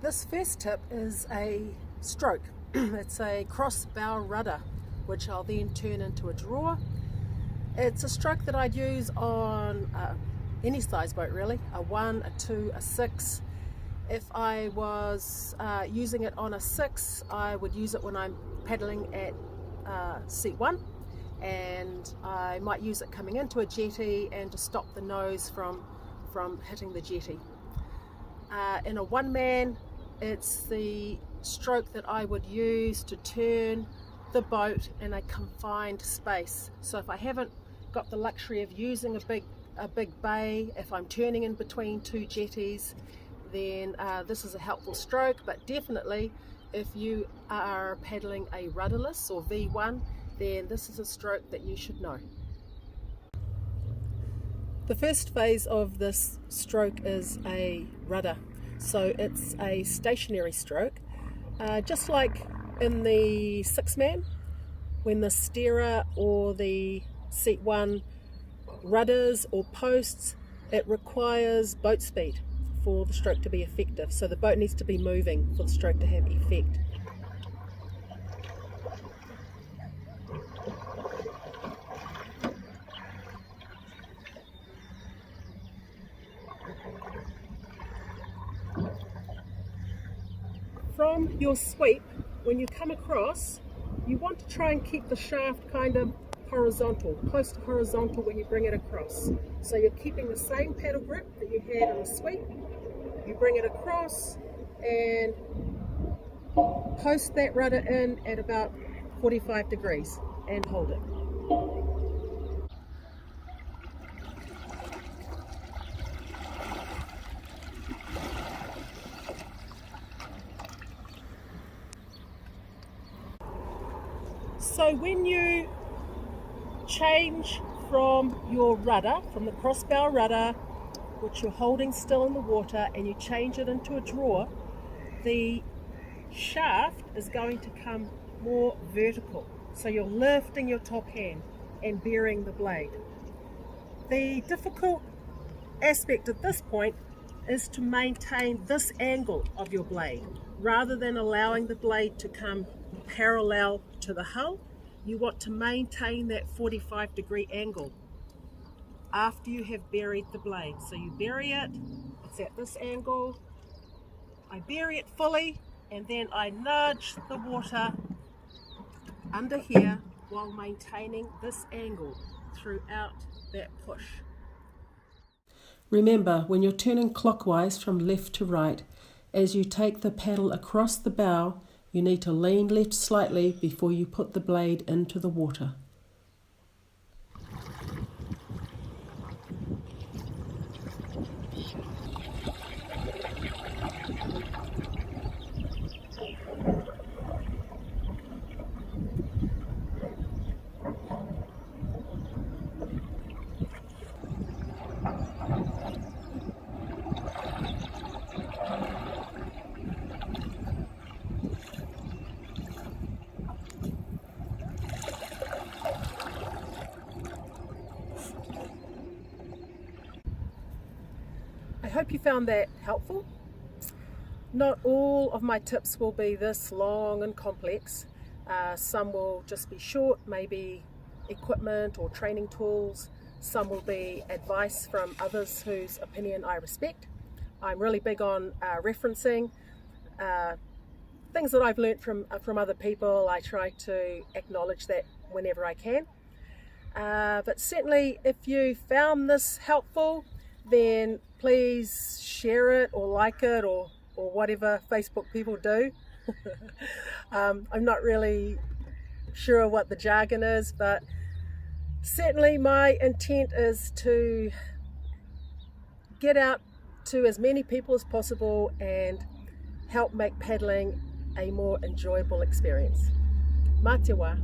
This first tip is a stroke. It's a cross bow rudder, which I'll then turn into a draw. It's a stroke that I'd use on any size boat really, a 1, a 2, a 6. If I was using it on a 6, I would use it when I'm paddling at seat 1, and I might use it coming into a jetty and to stop the nose from hitting the jetty. In a one-man, it's the stroke that I would use to turn the boat in a confined space. So if I haven't got the luxury of using a big bay, if I'm turning in between two jetties, then this is a helpful stroke. But definitely if you are paddling a rudderless or V1, then this is a stroke that you should know. The first phase of this stroke is a rudder. So it's a stationary stroke, just like in the 6-man, when the steerer or the seat 1 rudders or posts, it requires boat speed for the stroke to be effective. So the boat needs to be moving for the stroke to have effect. From your sweep, when you come across, you want to try and keep the shaft kind of horizontal, close to horizontal when you bring it across. So you're keeping the same paddle grip that you had on the sweep. You bring it across and post that rudder in at about 45 degrees and hold it. So when you change from your rudder, from the crossbow rudder, which you're holding still in the water, and you change it into a draw, the shaft is going to come more vertical. So you're lifting your top hand and bearing the blade. The difficult aspect at this point is to maintain this angle of your blade. Rather than allowing the blade to come parallel to the hull, you want to maintain that 45-degree angle after you have buried the blade. So you bury it, it's at this angle, I bury it fully, and then I nudge the water under here while maintaining this angle throughout that push. Remember, when you're turning clockwise from left to right, as you take the paddle across the bow, you need to lean left slightly before you put the blade into the water. I hope you found that helpful. Not all of my tips will be this long and complex. Some will just be short, maybe equipment or training tools. Some will be advice from others whose opinion I respect. I'm really big on referencing things that I've learnt from other people. I try to acknowledge that whenever I can. But certainly if you found this helpful, then please share it or like it or whatever Facebook people do. I'm not really sure what the jargon is, but certainly my intent is to get out to as many people as possible and help make paddling a more enjoyable experience. Mā te wā.